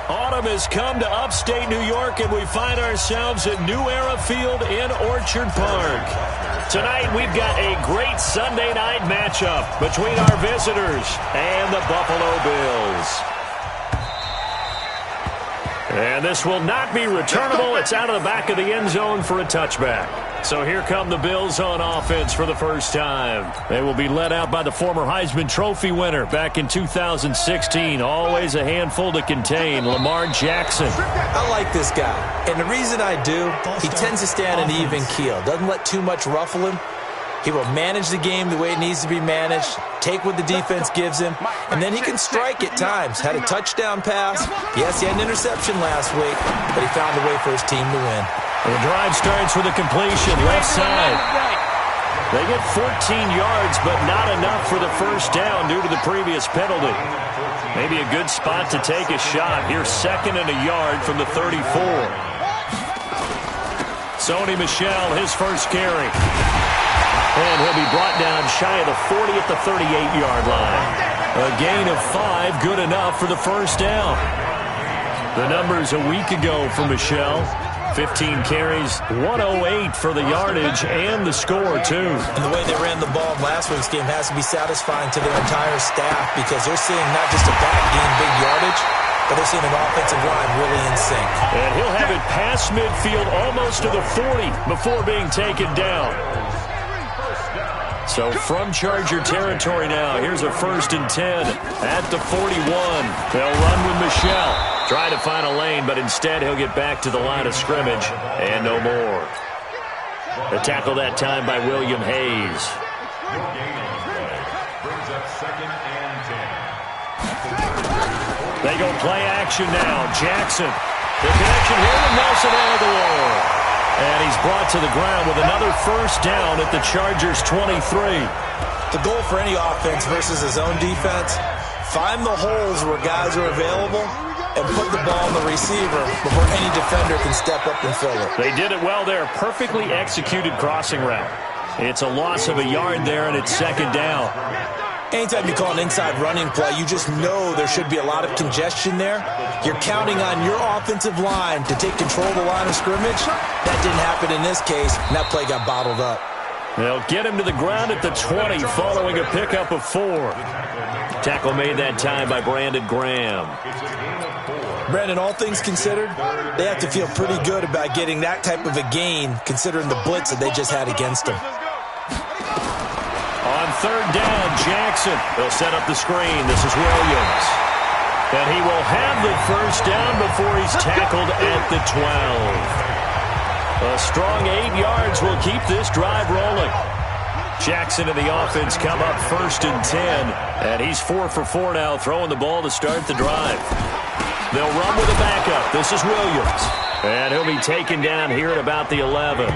Autumn has come to upstate New York, and we find ourselves at New Era Field in Orchard Park. Tonight, we've got a great Sunday night matchup between our visitors and the Buffalo Bills. And this will not be returnable. It's out of the back of the end zone for a touchback. So here come the Bills on offense for the first time. They will be led out by the former Heisman Trophy winner back in 2016. Always a handful to contain, Lamar Jackson. I like this guy, and the reason I do, he tends to stand an even keel. Doesn't let too much ruffle him. He will manage the game the way it needs to be managed, take what the defense gives him, and then he can strike at times. Had a touchdown pass. Yes, he had an interception last week, but he found a way for his team to win. The drive starts with a completion, left side. They get 14 yards, but not enough for the first down due to the previous penalty. Maybe a good spot to take a shot. Here's 2nd and a yard from the 34. Sony Michel, his first carry. And he'll be brought down shy of the 40 at the 38-yard line. A gain of 5, good enough for the first down. The numbers a week ago for Michel. 15 carries, 108 for the yardage, and the score, too. And the way they ran the ball in last week's game has to be satisfying to their entire staff because they're seeing not just a back gain big yardage, but they're seeing an offensive line really in sync. And he'll have it past midfield almost to the 40 before being taken down. So from Charger territory now, here's a 1st and 10 at the 41. They'll run with Michel. Try to find a lane, but instead he'll get back to the line of scrimmage and no more. A tackle that time by William Hayes. They go play action now. Jackson. The connection here with Nelson Aguilar. And he's brought to the ground with another first down at the Chargers' 23. The goal for any offense versus his own defense, find the holes where guys are available and put the ball on the receiver before any defender can step up and fill it. They did it well there. Perfectly executed crossing route. It's a loss of a yard there, and it's 2nd down. Anytime you call an inside running play, you just know there should be a lot of congestion there. You're counting on your offensive line to take control of the line of scrimmage. That didn't happen in this case, and that play got bottled up. They'll get him to the ground at the 20 following a pickup of 4. Tackle made that time by Brandon Graham. Brandon, all things considered, they have to feel pretty good about getting that type of a gain considering the blitz that they just had against them. On 3rd down, Jackson. They'll set up the screen. This is Williams. And he will have the first down before he's tackled at the 12. A strong 8 yards will keep this drive rolling. Jackson and the offense come up 1st and 10. And he's 4 for 4 now, throwing the ball to start the drive. They'll run with a backup. This is Williams. And he'll be taken down here at about the 11.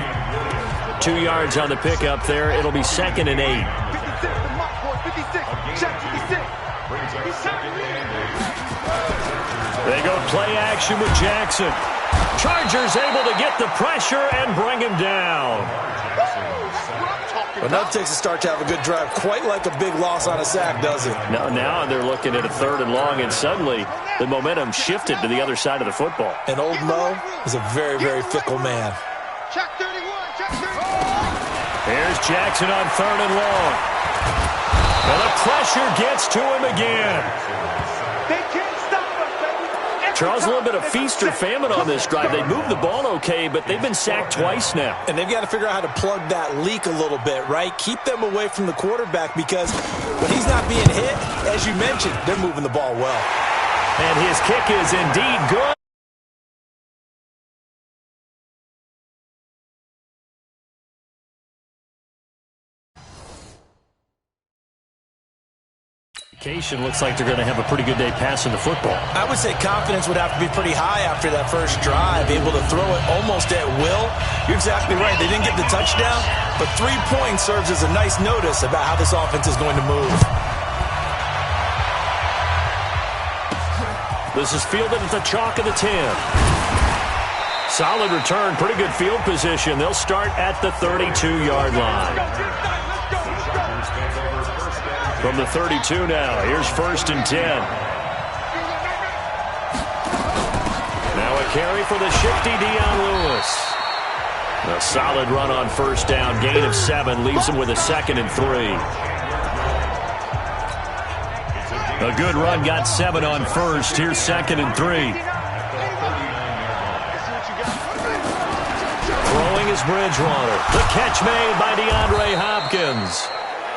2 yards on the pickup there. It'll be 2nd and 8. They go play action with Jackson. Chargers able to get the pressure and bring him down. But that takes a start to have a good drive. Quite like a big loss on a sack, does it? Now they're looking at a 3rd and long, and suddenly the momentum shifted to the other side of the football. And old Mo is a very, very fickle man. Check 31, check 31. Here's Jackson on 3rd and long. And the pressure gets to him again. They can't stop us, baby. Charles, a little bit of feast or famine on this drive. They moved the ball okay, but they've been sacked twice now. And they've got to figure out how to plug that leak a little bit, right? Keep them away from the quarterback because when he's not being hit, as you mentioned, they're moving the ball well. And his kick is indeed good. Looks like they're going to have a pretty good day passing the football. I would say confidence would have to be pretty high after that first drive, able to throw it almost at will. You're exactly right. They didn't get the touchdown, but 3 points serves as a nice notice about how this offense is going to move. This is fielded at the chalk of the 10. Solid return, pretty good field position. They'll start at the 32-yard line. From the 32 now, here's 1st and 10. carry for the shifty Dion Lewis. A solid run on first down. Gain of 7 leaves him with a 2nd and 3. A good run got 7 on first. Here's 2nd and 3. Throwing is Bridgewater. The catch made by DeAndre Hopkins.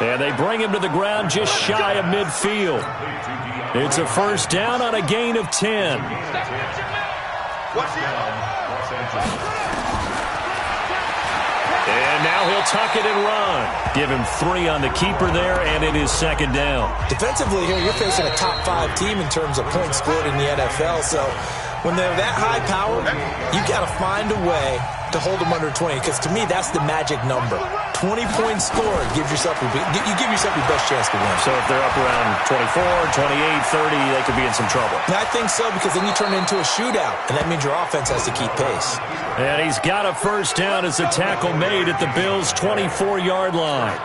And they bring him to the ground just shy of midfield. It's a first down on a gain of 10. And now he'll tuck it and run. Give him 3 on the keeper there, and it is 2nd down. Defensively here, you're facing a top 5 team in terms of points scored in the NFL. So when they're that high powered, you got to find a way to hold them under 20, because to me, that's the magic number. 20 points scored gives yourself you give yourself your best chance to win. So if they're up around 24, 28, 30, they could be in some trouble. And I think so, because then you turn it into a shootout, and that means your offense has to keep pace. And he's got a first down as a tackle made at the Bills' 24-yard line.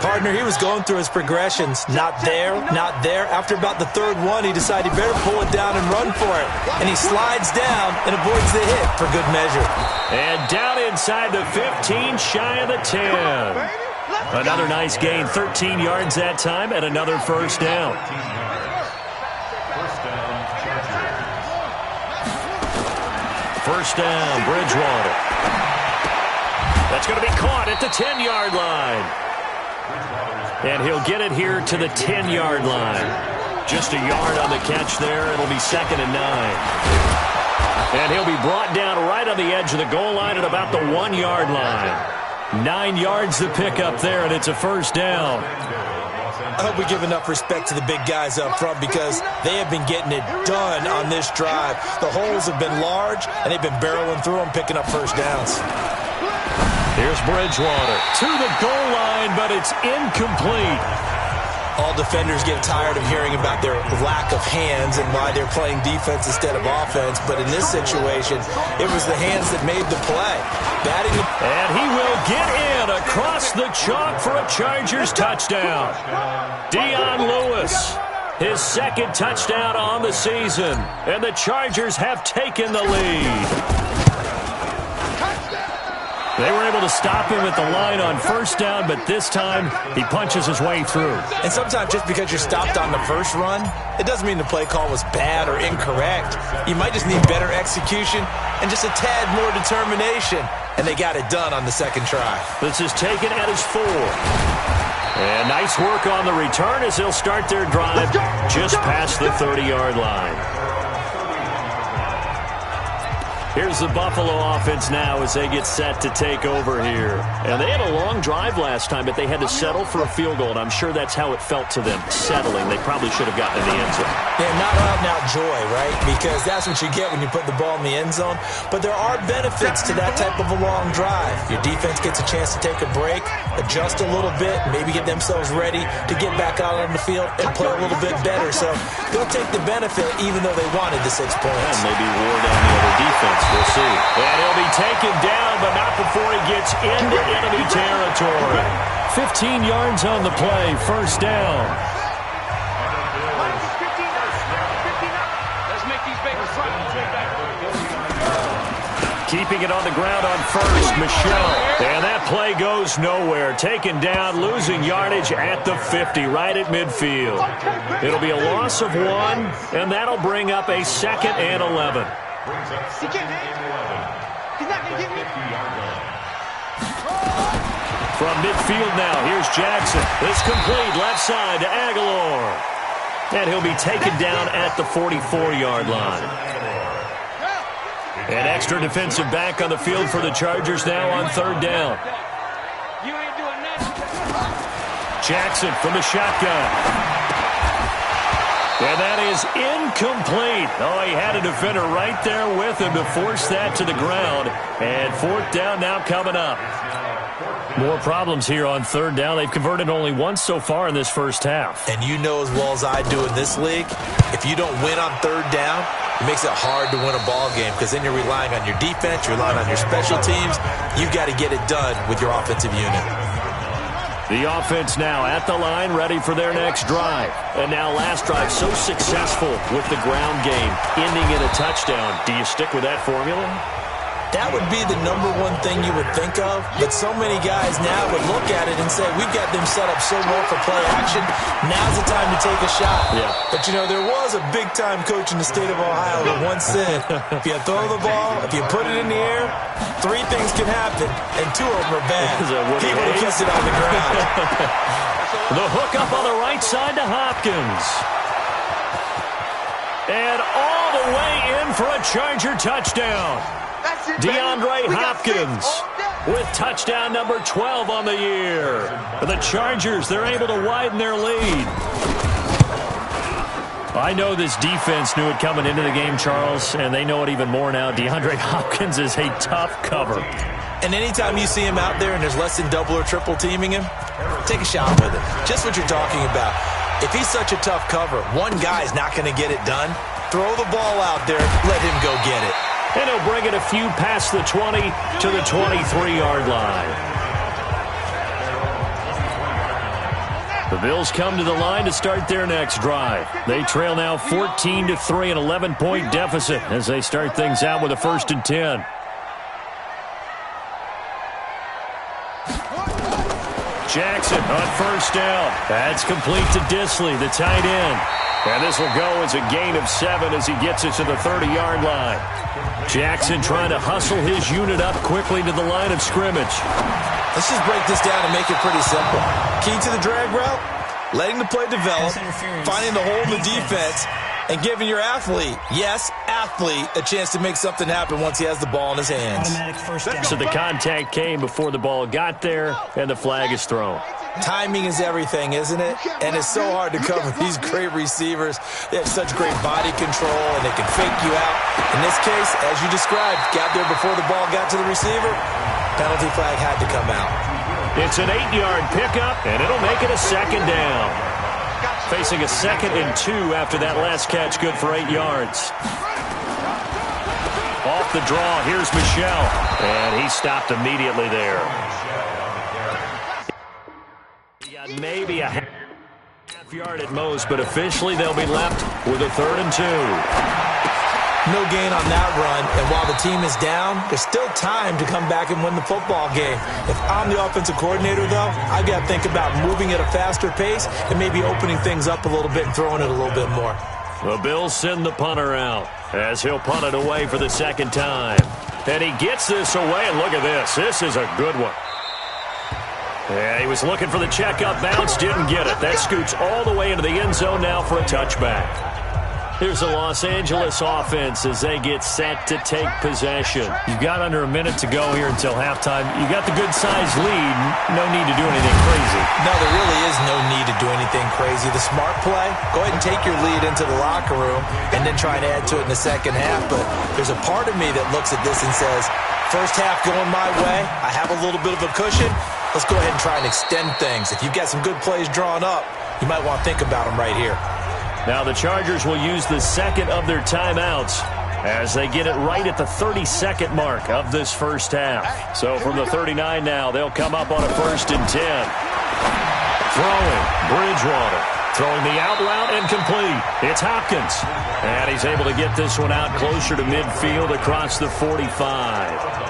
Partner, he was going through his progressions. Not there, not there. After about the 3rd one, he decided he better pull it down and run for it. And he slides down and avoids the hit for good measure. And down inside the 15, shy of the 10. Another nice gain, 13 yards that time, and another first down. First down, Bridgewater. That's going to be caught at the 10-yard line. And he'll get it here to the 10-yard line. Just a yard on the catch there. It'll be 2nd and 9. And he'll be brought down right on the edge of the goal line at about the 1-yard line. 9 yards to pick up there, and it's a first down. I hope we give enough respect to the big guys up front, because they have been getting it done on this drive. The holes have been large, and they've been barreling through them, picking up first downs. Here's Bridgewater to the goal line, but it's incomplete. All defenders get tired of hearing about their lack of hands and why they're playing defense instead of offense. But in this situation, it was the hands that made the play. And he will get in across the chalk for a Chargers touchdown. Dion Lewis, his 2nd touchdown on the season. And the Chargers have taken the lead. They were able to stop him at the line on first down, but this time he punches his way through. And sometimes just because you're stopped on the first run, it doesn't mean the play call was bad or incorrect. You might just need better execution and just a tad more determination. And they got it done on the 2nd try. This is taken at his 4. And nice work on the return as they'll start their drive just past the 30-yard line. Here's the Buffalo offense now as they get set to take over here. And they had a long drive last time, but they had to settle for a field goal, and I'm sure that's how it felt to them, settling. They probably should have gotten in the end zone. Yeah, not out-and-out joy, right? Because that's what you get when you put the ball in the end zone. But there are benefits to that type of a long drive. Your defense gets a chance to take a break, adjust a little bit, maybe get themselves ready to get back out on the field and play a little bit better. So they'll take the benefit even though they wanted the 6 points. And maybe wore down the other defense. We'll see. And he'll be taken down, but not before he gets into enemy territory. 15 yards on the play, first down. Let's make these babies run. Keeping it on the ground on first, Michel. And that play goes nowhere. Taken down, losing yardage at the 50, right at midfield. It'll be a loss of 1, and that'll bring up a 2nd and 11. He can't hang. He's not going to get me. From midfield now, here's Jackson. It's complete, left side to Aguilar. And he'll be taken down at the 44-yard line. An extra defensive back on the field for the Chargers now on 3rd down. You ain't doing that. Jackson from the shotgun. And that is incomplete. Oh, he had a defender right there with him to force that to the ground. And 4th down now coming up. More problems here on 3rd down. They've converted only once so far in this first half. And you know as well as I do in this league, if you don't win on 3rd down, it makes it hard to win a ball game, because then you're relying on your defense, you're relying on your special teams. You've got to get it done with your offensive unit. The offense now at the line, ready for their next drive. And now last drive so successful with the ground game, ending in a touchdown. Do you stick with that formula? That would be the number one thing you would think of, but so many guys now would look at it and say, we've got them set up so well for play action, now's the time to take a shot. Yeah. But, you know, there was a big-time coach in the state of Ohio that once said, if you throw the ball, if you put it in the air, 3 things can happen, and 2 of them are bad. He would have kissed it on the ground. The hook up on the right side to Hopkins. And all the way in for a Charger touchdown. DeAndre Hopkins with touchdown number 12 on the year. The Chargers, they're able to widen their lead. I know this defense knew it coming into the game, Charles, and they know it even more now. DeAndre Hopkins is a tough cover. And anytime you see him out there and there's less than double or triple teaming him, take a shot with it. Just what you're talking about. If he's such a tough cover, one guy's not going to get it done. Throw the ball out there, let him go get it. And he'll bring it a few past the 20 to the 23-yard line. The Bills come to the line to start their next drive. They trail now 14-3, an 11-point deficit as they start things out with a 1st and 10. Jackson on 1st down. That's complete to Dissly, the tight end. And this will go as a gain of 7 as he gets it to the 30-yard line. Jackson trying to hustle his unit up quickly to the line of scrimmage. Let's just break this down and make it pretty simple. Key to the drag route, letting the play develop, finding the hole in the defense, and giving your athlete, yes, athlete, a chance to make something happen once he has the ball in his hands. So the contact came before the ball got there, and the flag is thrown. Timing is everything, isn't it? And it's so hard to cover these great receivers. They have such great body control, and they can fake you out. In this case, as you described, got there before the ball got to the receiver, penalty flag had to come out. It's an 8-yard pickup, and it'll make it a 2nd down. Facing a 2nd and 2 after that last catch, good for 8 yards. Off the draw, here's Michel, and he stopped immediately there. He got maybe a half yard at most, but officially they'll be left with a 3rd and 2. No gain on that run, and while the team is down, there's still time to come back and win the football game. If I'm the offensive coordinator, though, I've got to think about moving at a faster pace and maybe opening things up a little bit and throwing it a little bit more. The Bills send the punter out as he'll punt it away for the 2nd time. And he gets this away, and look at this. This is a good one. Yeah, he was looking for the check-up bounce, didn't get it. That scoots all the way into the end zone now for a touchback. Here's the Los Angeles offense as they get set to take possession. You've got under a minute to go here until halftime. You got the good-sized lead. No need to do anything crazy. No, there really is no need to do anything crazy. The smart play, go ahead and take your lead into the locker room and then try and add to it in the 2nd half. But there's a part of me that looks at this and says, first half going my way, I have a little bit of a cushion. Let's go ahead and try and extend things. If you've got some good plays drawn up, you might want to think about them right here. Now the Chargers will use the 2nd of their timeouts as they get it right at the 32nd mark of this first half. So from the 39 now, they'll come up on a 1st and 10. Throwing, Bridgewater. Throwing the out route and complete. It's Hopkins. And he's able to get this one out closer to midfield across the 45.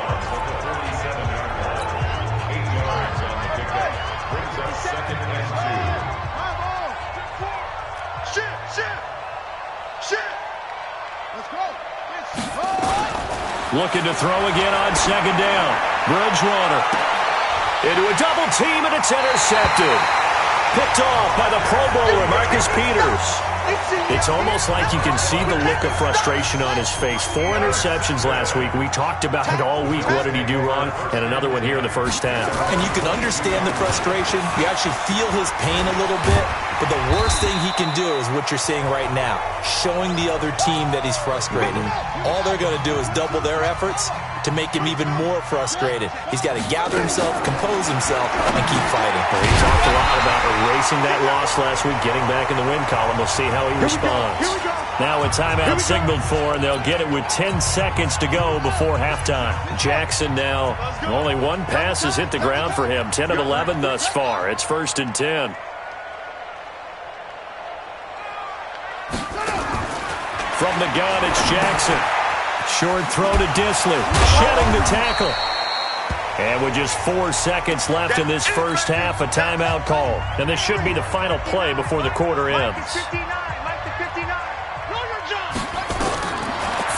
Looking to throw again on 2nd down. Bridgewater into a double team, and it's intercepted. Picked off by the Pro Bowler, Marcus Peters. It's almost like you can see the look of frustration on his face. 4 interceptions last week. We talked about it all week. What did he do wrong? And another one here in the first half. And you can understand the frustration. You actually feel his pain a little bit. But the worst thing he can do is what you're seeing right now, showing the other team that he's frustrated. All they're going to do is double their efforts, to make him even more frustrated. He's got to gather himself, compose himself, and keep fighting. Well, he talked a lot about erasing that loss last week, getting back in the win column. We'll see how he responds. Now a timeout signaled for, and they'll get it with 10 seconds to go before halftime. Jackson now, only one pass has hit the ground for him. 10 of 11 thus far. It's 1st and 10. From the gun, it's Jackson. Short throw to Dissly. Shedding the tackle. And with just 4 seconds left in this first half, a timeout call. And this should be the final play before the quarter ends.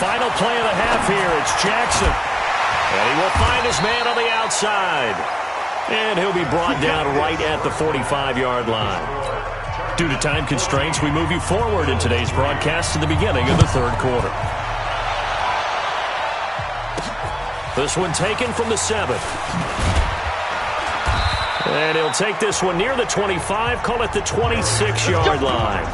Final play of the half here. It's Jackson. And he will find his man on the outside. And he'll be brought down right at the 45-yard line. Due to time constraints, we move you forward in today's broadcast to the beginning of the third quarter. This one taken from the 7. And he'll take this one near the 25, call it the 26-yard line.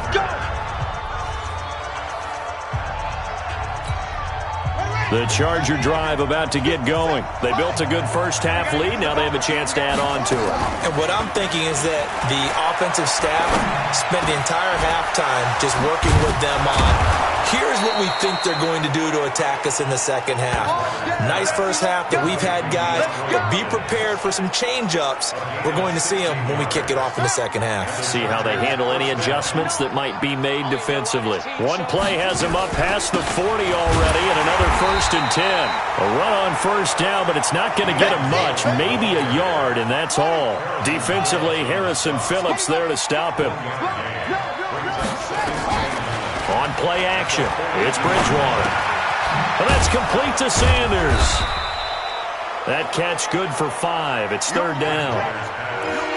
The Charger drive about to get going. They built a good first-half lead. Now they have a chance to add on to it. And what I'm thinking is that the offensive staff spent the entire halftime just working with them on, here's what we think they're going to do to attack us in the second half. Nice first half that we've had, guys, but be prepared for some change-ups. We're going to see them when we kick it off in the second half. See how they handle any adjustments that might be made defensively. One play has them up past the 40 already, and another first and 10. A run on first down, but it's not going to get him much. Maybe a yard, and that's all. Defensively, Harrison Phillips there to stop him. On play action, it's Bridgewater. And that's complete to Sanders. That catch good for 5. It's 3rd down.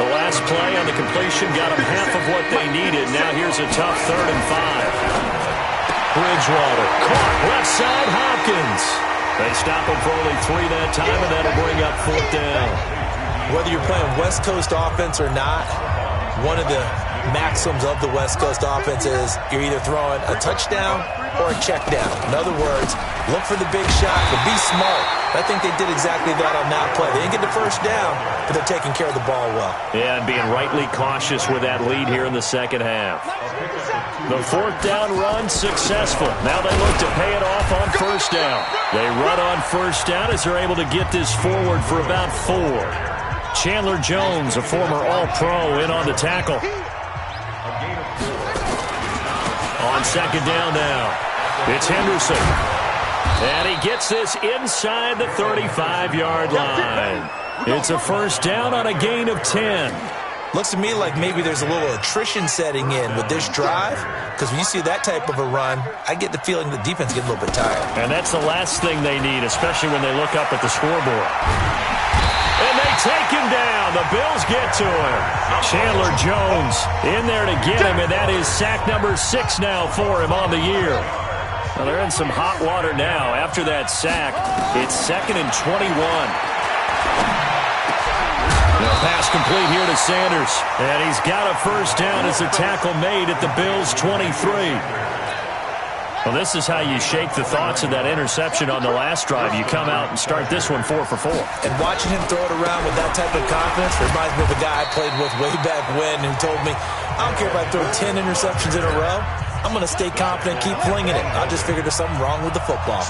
The last play on the completion got them half of what they needed. Now here's a tough 3rd and 5. Bridgewater caught left side, Hopkins. They stop him for only 3 that time, and that'll bring up 4th down. Whether you're playing West Coast offense or not, one of the maxims of the West Coast offense is you're either throwing a touchdown or a check down. In other words, look for the big shot, but be smart. I think they did exactly that on that play. They didn't get the first down, but they're taking care of the ball well. Yeah, and being rightly cautious with that lead here in the second half. The 4th down run successful. Now they look to pay it off on first down. They run on first down as they're able to get this forward for about 4. Chandler Jones, a former All-Pro, in on the tackle. On second down now, it's Henderson. And he gets this inside the 35-yard line. It's a first down on a gain of 10. Looks to me like maybe there's a little attrition setting in with this drive, because when you see that type of a run, I get the feeling the defense gets a little bit tired. And that's the last thing they need, especially when they look up at the scoreboard. And they take him down. The Bills get to him. Chandler Jones in there to get him, and that is sack number 6 now for him on the year. Well, they're in some hot water now. After that sack, it's 2nd and 21. The pass complete here to Sanders. And he's got a first down as the tackle made at the Bills' 23. Well, this is how you shake the thoughts of that interception on the last drive. You come out and start this one 4 for 4. And watching him throw it around with that type of confidence reminds me of a guy I played with way back when who told me, I don't care if I throw 10 interceptions in a row. I'm going to stay confident, keep flinging it. I just figured there's something wrong with the football.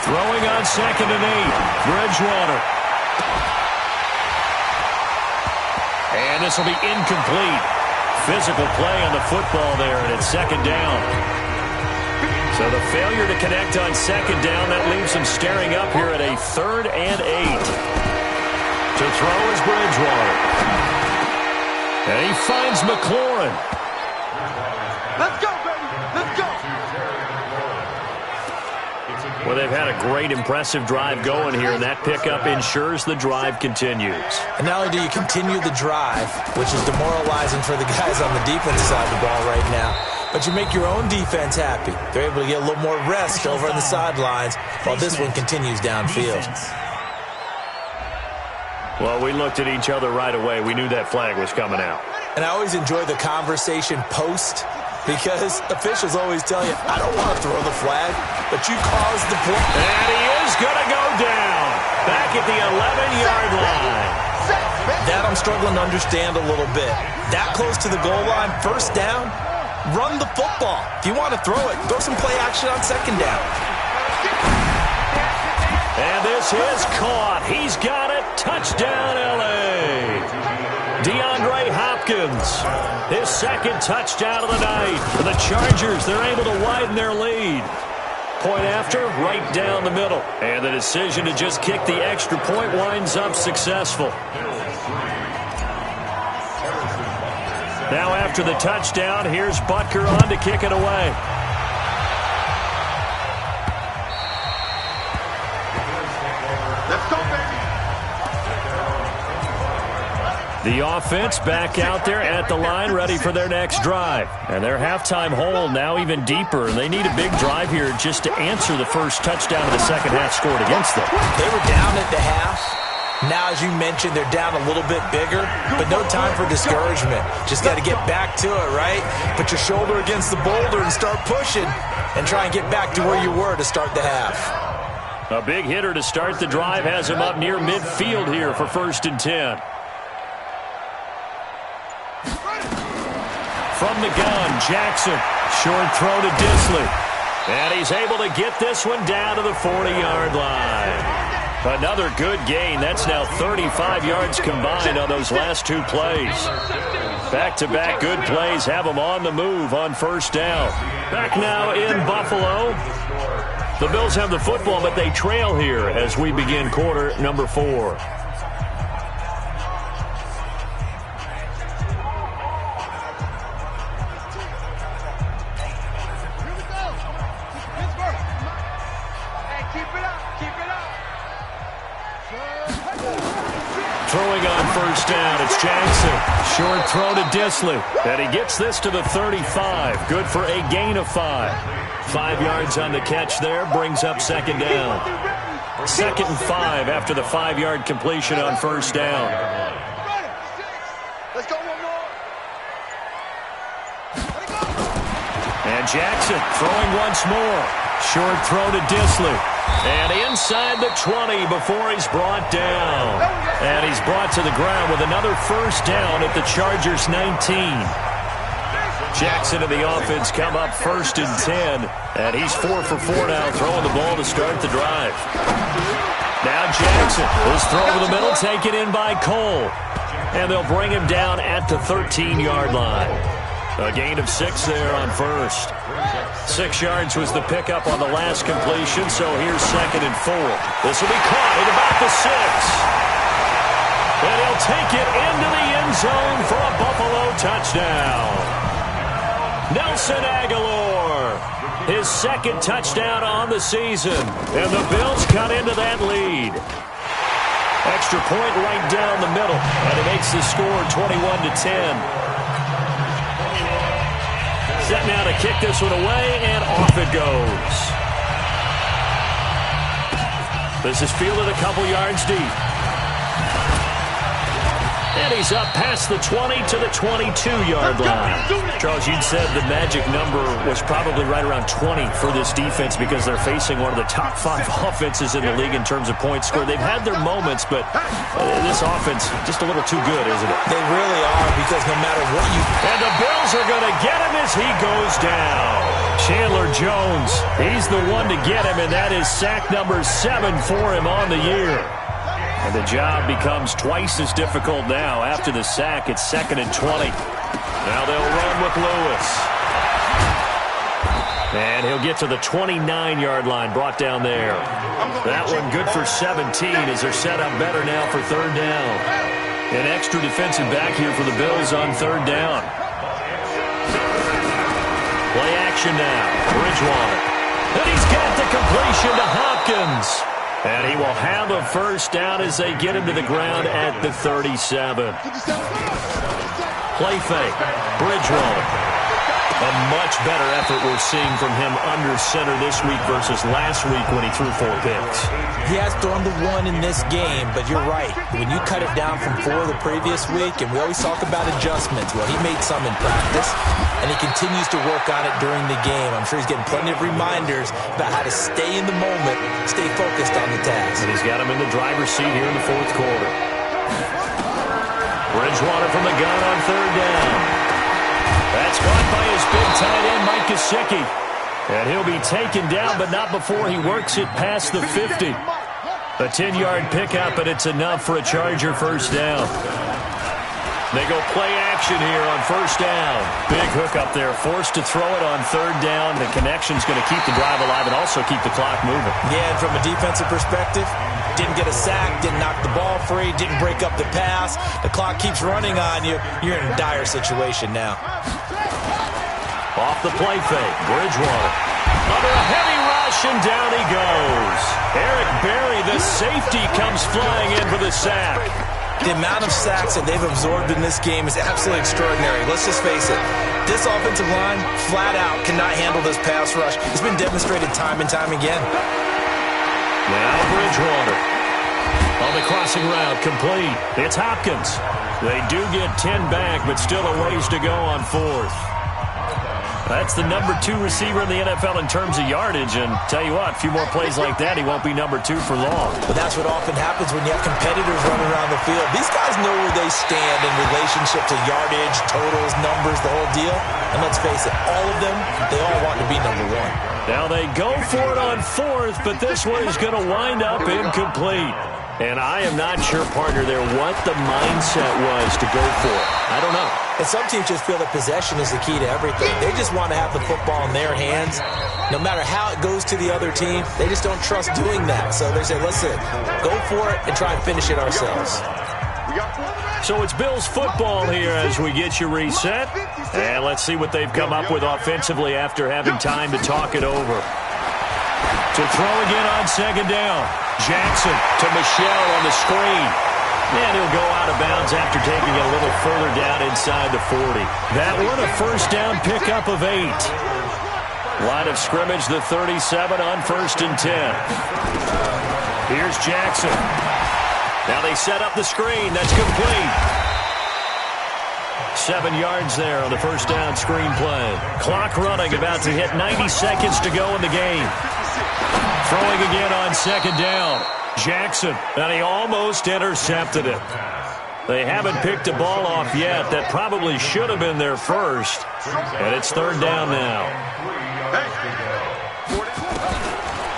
Throwing on 2nd and 8. Bridgewater. And this will be incomplete. Physical play on the football there, and it's 2nd down. So the failure to connect on 2nd down, that leaves him staring up here at a 3rd and 8. To throw is Bridgewater. And he finds McLaurin. Let's go, baby. Let's go. Well, they've had a great, impressive drive going here, and that pickup ensures the drive continues. And not only do you continue the drive, which is demoralizing for the guys on the defensive side of the ball right now, but you make your own defense happy. They're able to get a little more rest over on the sidelines while this one continues downfield. Well, we looked at each other right away. We knew that flag was coming out. And I always enjoy the conversation post, because officials always tell you, I don't want to throw the flag. but you caused the play. And he is going to go down. Back at the 11-yard line. That I'm struggling to understand a little bit. That close to the goal line, first down, run the football. If you want to throw it, throw some play action on second down. And this is caught. He's got it. Touchdown, L.A. DeAndre Hopkins, his second touchdown of the night. For the Chargers, they're able to widen their lead. Point after, right down the middle. And the decision to just kick the extra point winds up successful. Now after the touchdown, here's Butker on to kick it away. Let's go, baby. The offense back out there at the line, ready for their next drive. And their halftime hole now even deeper. And they need a big drive here just to answer the first touchdown of the second half scored against them. They were down at the half. Now, as you mentioned, they're down a little bit bigger, but no time for discouragement. Just got to get back to it, right? Put your shoulder against the boulder and start pushing and try and get back to where you were to start the half. A big hitter to start the drive has him up near midfield here for 1st and 10. From the gun, Jackson. Short throw to Disley. And he's able to get this one down to the 40-yard line. Another good gain. That's now 35 yards combined on those last two plays. Back-to-back good plays have them on the move on first down. Back now in Buffalo. The Bills have the football, but they trail here as we begin quarter number 4. Throwing on first down, it's Jackson. Short throw to Disley. And he gets this to the 35. Good for a gain of 5. 5 yards on the catch there, brings up second down. 2nd and 5 after the 5-yard completion on first down. Let's go one more. And Jackson throwing once more. Short throw to Disley. And inside the 20 before he's brought down. And he's brought to the ground with another first down at the Chargers 19. Jackson and the offense come up 1st and 10. And he's 4 for 4 now, throwing the ball to start the drive. Now Jackson, his throw over the middle, taken in by Cole. And they'll bring him down at the 13-yard line. A gain of 6 there on first. 6 yards was the pickup on the last completion, so here's 2nd and 4. This will be caught at about the 6. And he'll take it into the end zone for a Buffalo touchdown. Nelson Aguilar, his 2nd touchdown on the season. And the Bills cut into that lead. Extra point right down the middle. And it makes the score 21-10. Set now to kick this one away, and off it goes. This is fielded a couple yards deep. And he's up past the 20 to the 22-yard line. Charles, you'd said the magic number was probably right around 20 for this defense because they're facing one of the top 5 offenses in the league in terms of points scored. They've had their moments, but this offense just a little too good, isn't it? They really are, because no matter what you... And the Bills are going to get him as he goes down. Chandler Jones, he's the one to get him, and that is sack number 7 for him on the year. And the job becomes twice as difficult now. After the sack, it's 2nd and 20. Now they'll run with Lewis. And he'll get to the 29-yard line, brought down there. That one good for 17 as they're set up better now for 3rd down. An extra defensive back here for the Bills on 3rd down. Play action now. Bridgewater. And he's got the completion to Hopkins. And he will have a first down as they get him to the ground at the 37. Play fake. Bridgewater. A much better effort we're seeing from him under center this week versus last week when he threw 4 picks. He has thrown the 1 in this game, but you're right. When you cut it down from 4 the previous week, and we always talk about adjustments, well, he made some in practice, and he continues to work on it during the game. I'm sure he's getting plenty of reminders about how to stay in the moment, stay focused on the task. And he's got him in the driver's seat here in the 4th quarter. Bridgewater from the gun on 3rd down. That's caught by his big tight end, Mike Gesicki. And he'll be taken down, but not before he works it past the 50. A 10-yard pickup, and it's enough for a Charger first down. They go play action here on 1st down. Big hook up there, forced to throw it on 3rd down. The connection's going to keep the drive alive and also keep the clock moving. Yeah, and from a defensive perspective, didn't get a sack, didn't knock the ball free, didn't break up the pass. The clock keeps running on you. You're in a dire situation now. Off the play fake, Bridgewater. Under a heavy rush, and down he goes. Eric Berry, the safety, comes flying in for the sack. The amount of sacks that they've absorbed in this game is absolutely extraordinary. Let's just face it. This offensive line, flat out, cannot handle this pass rush. It's been demonstrated time and time again. Now Bridgewater. On the crossing route, complete. It's Hopkins. They do get 10 back, but still a ways to go on 4th. That's the number 2 receiver in the NFL in terms of yardage, and tell you what, a few more plays like that, he won't be number 2 for long. But that's what often happens when you have competitors running around the field. These guys know where they stand in relationship to yardage, totals, numbers, the whole deal. And let's face it, all of them, they all want to be number 1. Now they go for it on 4th, but this one is going to wind up incomplete. And I am not sure, partner, there what the mindset was to go for it. I don't know. And some teams just feel that possession is the key to everything. They just want to have the football in their hands. No matter how it goes to the other team, they just don't trust doing that. So they say, listen, go for it and try and finish it ourselves. So it's Bills football here as we get you reset. And let's see what they've come up with offensively after having time to talk it over. To throw again on 2nd down. Jackson to Michel on the screen. And he'll go out of bounds after taking it a little further down inside the 40. That one a first down pickup of 8. Line of scrimmage, the 37 on 1st and 10. Here's Jackson. Now they set up the screen. That's complete. 7 yards there on the first down screen play. Clock running, about to hit 90 seconds to go in the game. Throwing again on 2nd down. Jackson, and he almost intercepted it. They haven't picked a ball off yet. That probably should have been their first. And it's 3rd down now.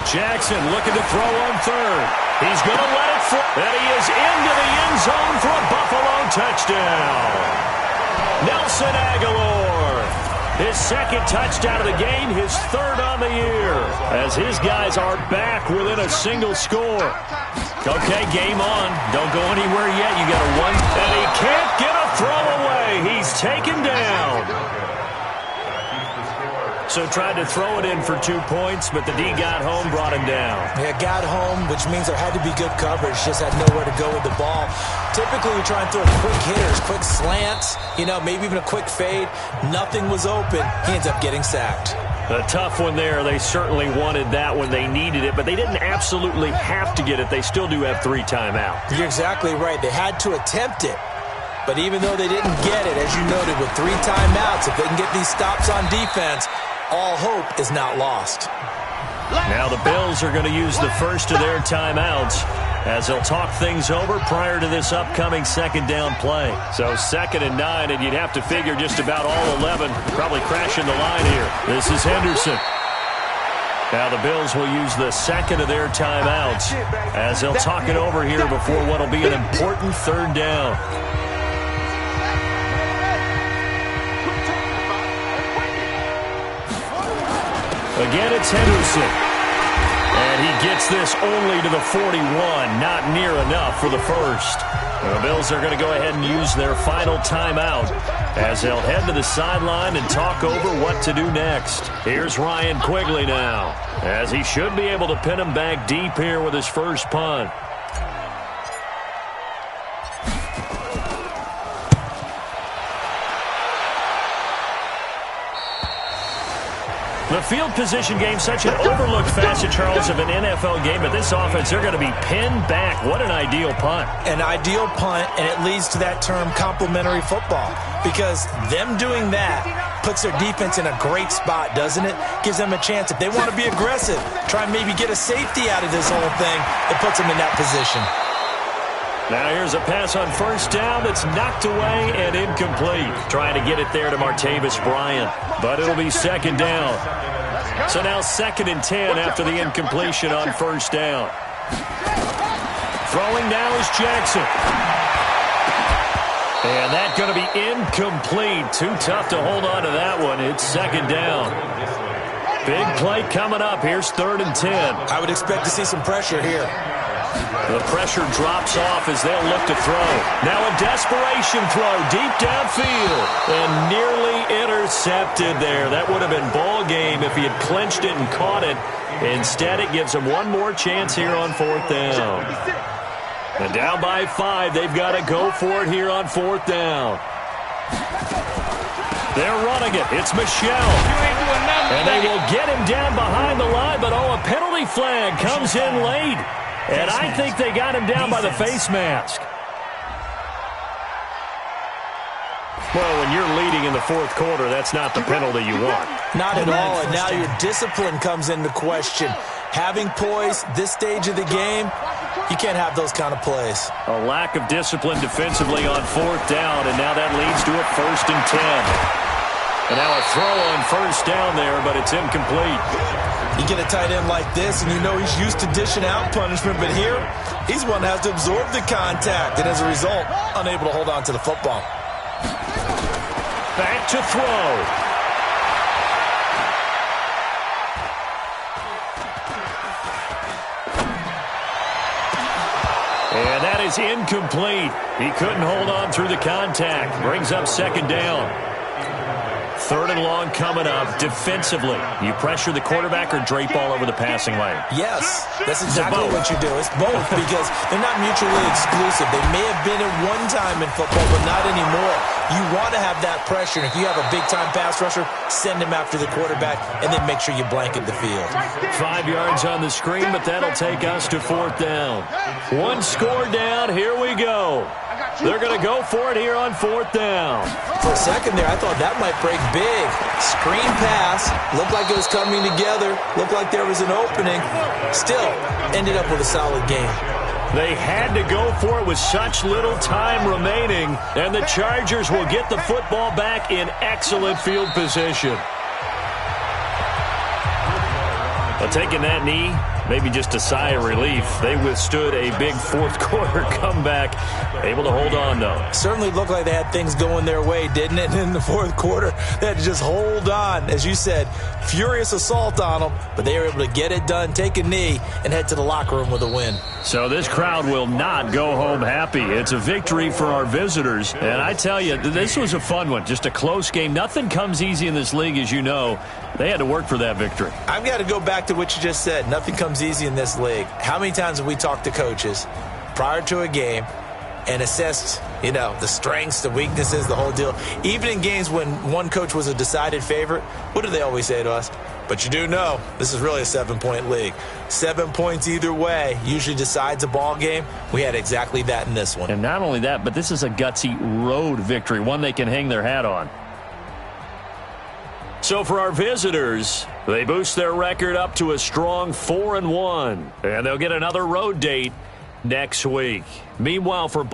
Jackson looking to throw on 3rd. He's going to let it fly. And he is into the end zone for a Buffalo touchdown. Nelson Aguilar. His 2nd touchdown of the game, his 3rd on the year, as his guys are back within a single score. Okay, game on. Don't go anywhere yet. You got a 1, and he can't get a throw away. He's taken down. So tried to throw it in for 2 points, but the D got home, brought him down. Yeah, got home, which means there had to be good coverage. Just had nowhere to go with the ball. Typically, we try and throw quick hitters, quick slants, maybe even a quick fade. Nothing was open. He ends up getting sacked. A tough one there. They certainly wanted that when they needed it, but they didn't absolutely have to get it. They still do have 3 timeouts. You're exactly right. They had to attempt it. But even though they didn't get it, as you noted, with 3 timeouts, if they can get these stops on defense, all hope is not lost. Now the Bills are going to use the first of their timeouts as they'll talk things over prior to this upcoming 2nd down play. So 2nd and 9, and you'd have to figure just about all 11 probably crashing the line here. This is Henderson. Now the Bills will use the 2nd of their timeouts as they'll talk it over here before what will be an important 3rd down. Again, it's Henderson. And he gets this only to the 41. Not near enough for the first. The Bills are going to go ahead and use their final timeout as they'll head to the sideline and talk over what to do next. Here's Ryan Quigley now, as he should be able to pin him back deep here with his first punt. field position game, such an overlooked facet, Charles, of an NFL game. But this offense, they're going to be pinned back. What an ideal punt. An ideal punt, and it leads to that term complementary football. Because them doing that puts their defense in a great spot, doesn't it? Gives them a chance. If they want to be aggressive, try and maybe get a safety out of this whole thing, it puts them in that position. Now here's a pass on first down that's knocked away and incomplete. Trying to get it there to Martavis Bryant, but it'll be second down. So now 2nd and 10 after the incompletion on first down. Throwing now is Jackson. And that's going to be incomplete. Too tough to hold on to that one. It's second down. Big play coming up. Here's 3rd and 10. I would expect to see some pressure here. The pressure drops off as they'll look to throw. Now a desperation throw deep downfield and nearly intercepted there. That would have been ball game if he had clinched it and caught it. Instead, it gives him one more chance here on 4th down. And down by 5, they've got to go for it here on 4th down. They're running it. It's Michelle. And they will get him down behind the line, but a penalty flag comes in late. And I think they got him down by the face mask. Well, when you're leading in the 4th quarter, that's not the penalty you want. Not at all, and now your discipline comes into question. Having poise this stage of the game, you can't have those kind of plays. A lack of discipline defensively on 4th down, and now that leads to a 1st and 10. And now a throw on first down there, but it's incomplete. You get a tight end like this, and you know he's used to dishing out punishment, but here, he's one that has to absorb the contact, and as a result, unable to hold on to the football. Back to throw. And that is incomplete. He couldn't hold on through the contact. Brings up second down. 3rd and long coming up. Defensively, you pressure the quarterback or drape all over the passing lane? Yes, that's exactly what you do. It's both because they're not mutually exclusive. They may have been at one time in football, but not anymore. You want to have that pressure. And if you have a big-time pass rusher, send him after the quarterback and then make sure you blanket the field. 5 yards on the screen, but that'll take us to 4th down. One score down. Here we go. They're going to go for it here on 4th down. For a second there, I thought that might break big. Screen pass. Looked like it was coming together. Looked like there was an opening. Still, ended up with a solid game. They had to go for it with such little time remaining, and the Chargers will get the football back in excellent field position. Well, taking that knee, maybe just a sigh of relief. They withstood a big 4th quarter comeback. Able to hold on, though. Certainly looked like they had things going their way, didn't it? In the 4th quarter, they had to just hold on. As you said, furious assault on them, but they were able to get it done, take a knee, and head to the locker room with a win. So this crowd will not go home happy. It's a victory for our visitors. And I tell you, this was a fun one. Just a close game. Nothing comes easy in this league, as you know. They had to work for that victory. I've got to go back to what you just said. Nothing comes easy in this league. How many times have we talked to coaches prior to a game and assessed, the strengths, the weaknesses, the whole deal? Even in games when one coach was a decided favorite, what do they always say to us? But you do know this is really a 7-point league. 7 points either way usually decides a ball game. We had exactly that in this one. And not only that, but this is a gutsy road victory, one they can hang their hat on. So for our visitors, they boost their record up to a strong 4-1, and they'll get another road date next week. Meanwhile, for